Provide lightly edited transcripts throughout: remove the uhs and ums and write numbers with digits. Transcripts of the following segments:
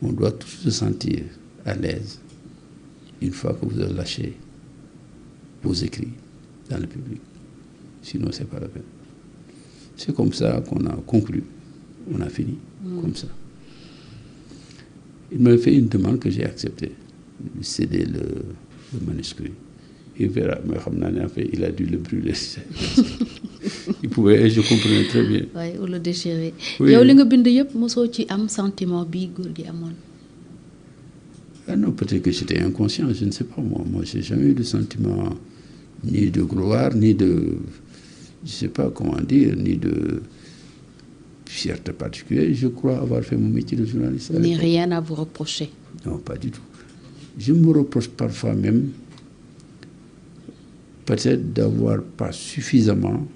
on doit tous se sentir à l'aise une fois que vous avez lâché vos écrits dans le public. Sinon, ce n'est pas la peine. C'est comme ça qu'on a conclu. On a fini comme ça. Il m'a fait une demande que j'ai acceptée. De céder le manuscrit. Il verra, mais en fait, il a dû le brûler. Il pouvait, et je comprenais très bien. Oui, ou le déchirer. Oui. Yow li nga bind yëpp mosoo ci am sentiment bi góor gi amoon. Ah non, peut-être que j'étais inconscient, je ne sais pas moi. Moi, je n'ai jamais eu de sentiment ni de gloire, ni de, je ne sais pas comment dire, ni de fierté particulière. Je crois avoir fait mon métier de journaliste. Ni rien à vous reprocher. Non, pas du tout. Je me reproche parfois même peut-être d'avoir pas suffisamment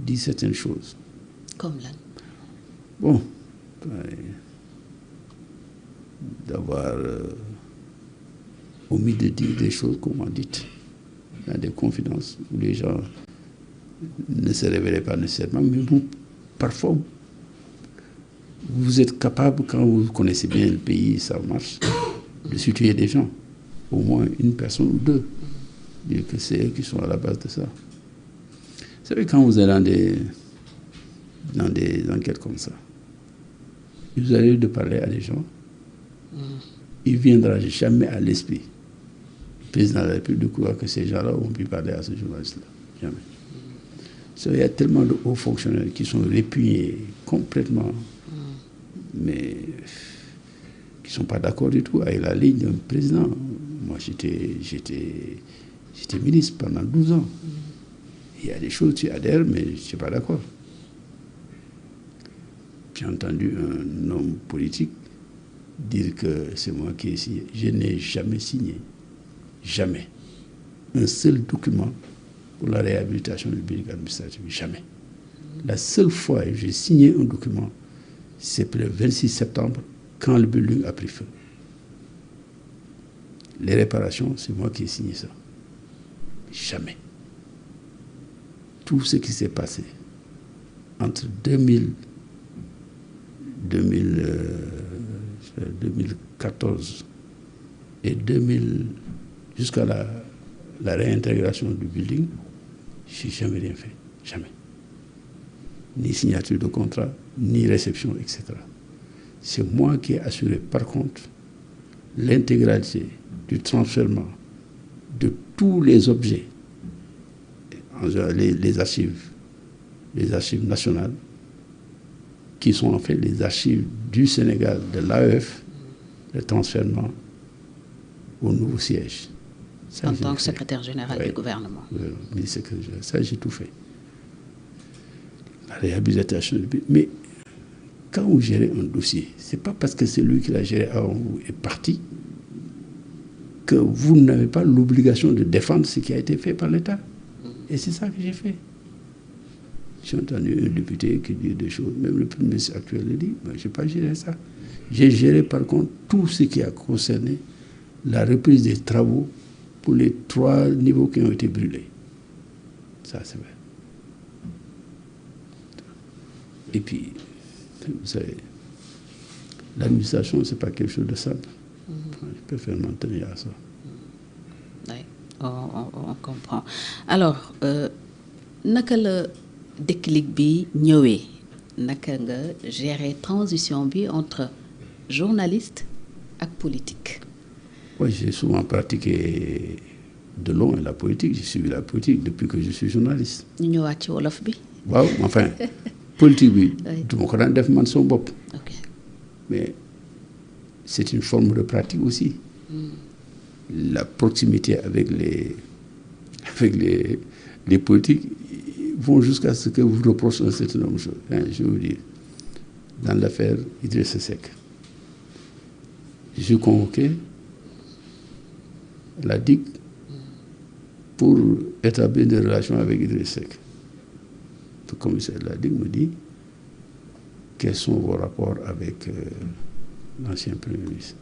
dit certaines choses. Comme là. Bon, d'avoir omis de dire des choses qu'on m'a dites dans des confidences où les gens ne se révélaient pas nécessairement, mais vous, parfois, vous êtes capable, quand vous connaissez bien le pays, ça marche, de situer des gens, au moins une personne ou deux, dire que c'est eux qui sont à la base de ça. Vous savez, quand vous êtes dans des enquêtes comme ça, vous allez de parler à des gens, il ne viendra jamais à l'esprit, le président de la République, de croire que ces gens-là ont pu parler à ce journaliste-là. Jamais. Il y a tellement de hauts fonctionnaires qui sont répugnés complètement, mais qui ne sont pas d'accord du tout avec la ligne d'un président. Moi, j'étais ministre pendant 12 ans. Il y a des choses, tu adhères, mais je ne suis pas d'accord. J'ai entendu un homme politique dire que c'est moi qui ai signé. Je n'ai jamais signé, jamais, un seul document pour la réhabilitation du building administratif. Jamais. La seule fois que j'ai signé un document, c'est le 26 septembre, quand le building a pris feu. Les réparations, c'est moi qui ai signé ça. Jamais. Tout ce qui s'est passé entre 2014 et 2000, jusqu'à la réintégration du building, je n'ai jamais rien fait. Jamais. Ni signature de contrat, ni réception, etc. C'est moi qui ai assuré, par contre, l'intégralité du transfèrement de tous les objets, les archives nationales, qui sont en fait les archives du Sénégal, de l'AEF, le transfèrement au nouveau siège. Ça, en tant que secrétaire général du gouvernement. Oui, ça, j'ai tout fait. La réhabilitation du building. Mais quand vous gérez un dossier, ce n'est pas parce que celui qui l'a géré avant vous est parti que vous n'avez pas l'obligation de défendre ce qui a été fait par l'État. Et c'est ça que j'ai fait. J'ai entendu un député qui dit des choses, même le Premier ministre actuel le dit, mais je n'ai pas géré ça. J'ai géré par contre tout ce qui a concerné la reprise des travaux pour les 3 niveaux qui ont été brûlés. Ça, c'est vrai. Et puis, vous savez, l'administration, ce n'est pas quelque chose de simple. Je préfère m'en tenir à ça. Oui, on comprend. Alors, naka la déclic bi ñëwee, naka nga gérer transition bi entre journaliste et politique? Oui, j'ai souvent pratiqué de loin la politique. J'ai suivi la politique depuis que je suis journaliste. Ñu ñëwaat ci wolof bi. Waaw, enfin, politique bi, du ma ko daan def man sama bopp. Ok. Mais c'est une forme de pratique aussi. La proximité avec les politiques vont jusqu'à ce que vous reprochez un certain nombre de choses. Je veux dire, dans l'affaire Idrissa Seck, je suis convoqué la DIC pour établir des relations avec Idrissa Seck. Le commissaire de la DIC me dit quels sont vos rapports avec l'ancien Premier ministre.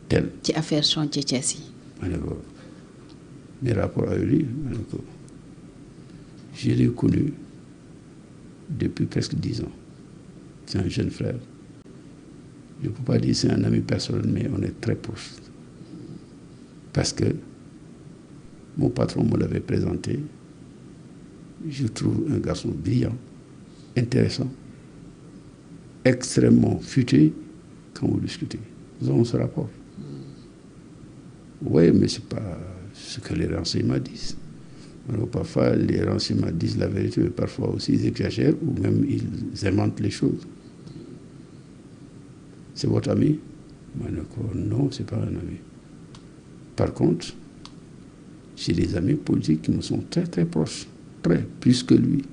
Tel. Ci affaire chantier Thiès yi. Mes rapports avec lui, je l'ai connu depuis presque 10 ans. C'est un jeune frère. Je ne peux pas dire que c'est un ami personnel, mais on est très proches. Parce que mon patron me l'avait présenté. Je trouve un garçon brillant, intéressant, extrêmement futé quand vous discutez. Nous avons ce rapport. Oui, mais ce n'est pas ce que les renseignements disent. Alors, parfois, les renseignements disent la vérité, mais parfois aussi ils exagèrent ou même ils inventent les choses. C'est votre ami? Non, ce n'est pas un ami. Par contre, j'ai des amis politiques qui me sont très très proches, très, plus que lui.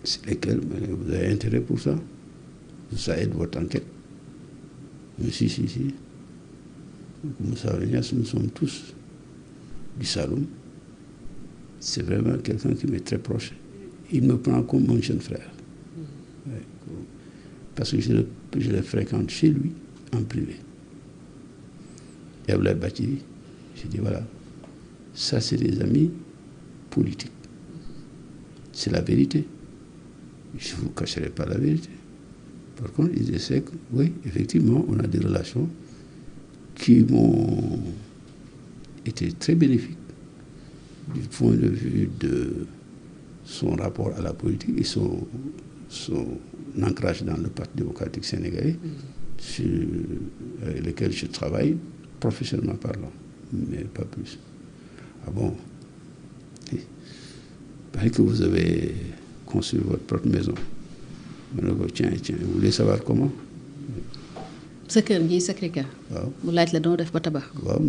C'est lesquels vous avez intérêt pour ça? Ça aide votre enquête. Mais si. Donc, Moussa Niasse, nous sommes tous du Saloum. C'est vraiment quelqu'un qui m'est très proche. Il me prend comme mon jeune frère. Ouais, parce que je le fréquente chez lui, en privé. Et Abdoulaye Bathily, j'ai dit voilà, ça c'est des amis politiques. C'est la vérité. Je ne vous cacherai pas la vérité. Par contre, il essaient que, oui, effectivement, on a des relations qui m'ont été très bénéfiques du point de vue de son rapport à la politique et son ancrage dans le Parti démocratique sénégalais, avec lequel je travaille professionnellement parlant, mais pas plus. Ah bon? Il paraît que vous avez construit votre propre maison. Tiens, vous voulez savoir comment? sa kër gi Sacré-Cœur. waaw mu laaj la doo def ba tabax. waaw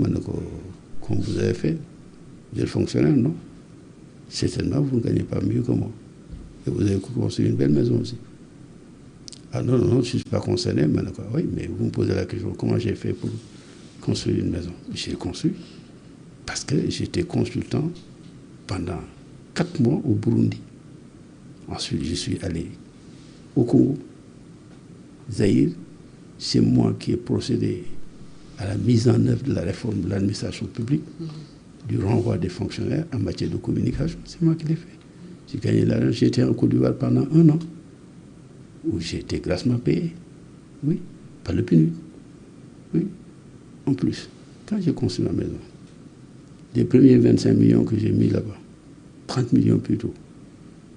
comme vous avez fait, vous êtes fonctionnaire, non? Certainement, vous ne gagnez pas mieux que moi. Et vous avez construit une belle maison aussi. Ah non, je ne suis pas concerné. Oui, mais vous me posez la question, comment j'ai fait pour construire une maison? J'ai construit parce que j'étais consultant pendant 4 mois au Burundi. Ensuite, je suis allé au Congo, Zaïre. C'est moi qui ai procédé à la mise en œuvre de la réforme de l'administration publique, du renvoi des fonctionnaires en matière de communication. C'est moi qui l'ai fait. J'ai gagné l'argent. J'étais en Côte d'Ivoire pendant 1 an, où j'ai été grassement payé. Oui, par le PNUD. Oui, en plus, quand j'ai construit ma maison, les premiers 25 millions que j'ai mis là-bas, 30 millions plutôt,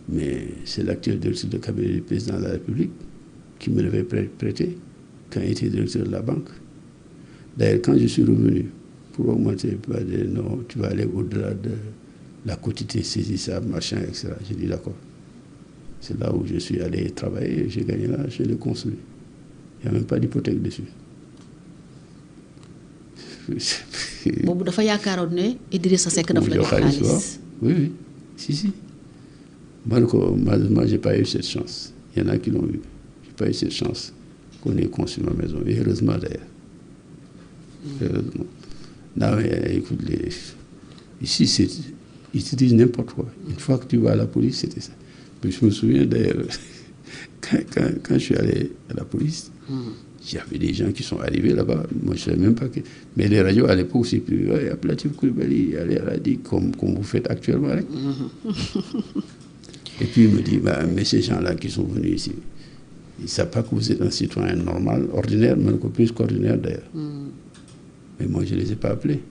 mais c'est l'actuel directeur de cabinet du président de la République qui me l'avait prêté quand il était directeur de la banque. D'ailleurs, quand je suis revenu pour augmenter, non, tu vas aller au-delà de la quotité saisissable, machin, etc. J'ai dit d'accord. C'est là où je suis allé travailler, j'ai gagné là, je l'ai construit. Il n'y a même pas d'hypothèque dessus. boobu dafa yaakaaroon ne Idrissa Seck dafa la jox xaalis. Oui, si. Malheureusement, je n'ai pas eu cette chance. Il y en a qui l'ont eu. Je n'ai pas eu cette chance qu'on ait construit ma maison. Et heureusement d'ailleurs. Heureusement. Non, mais écoute, ici, ils te disent n'importe quoi. Une fois que tu vas à la police, c'était ça. Mais je me souviens d'ailleurs, quand je suis allé à la police, il y avait des gens qui sont arrivés là-bas. Moi, je ne savais même pas que... Mais les radios, à l'époque, c'est plus... Ouais, Abdoulatif Coulibaly, allez à la DIC, comme vous faites actuellement. Hein. Et puis, il me dit, mais ces gens-là qui sont venus ici, ils ne savent pas que vous êtes un citoyen normal, ordinaire, même plus qu'ordinaire d'ailleurs. Mais moi, je ne les ai pas appelés.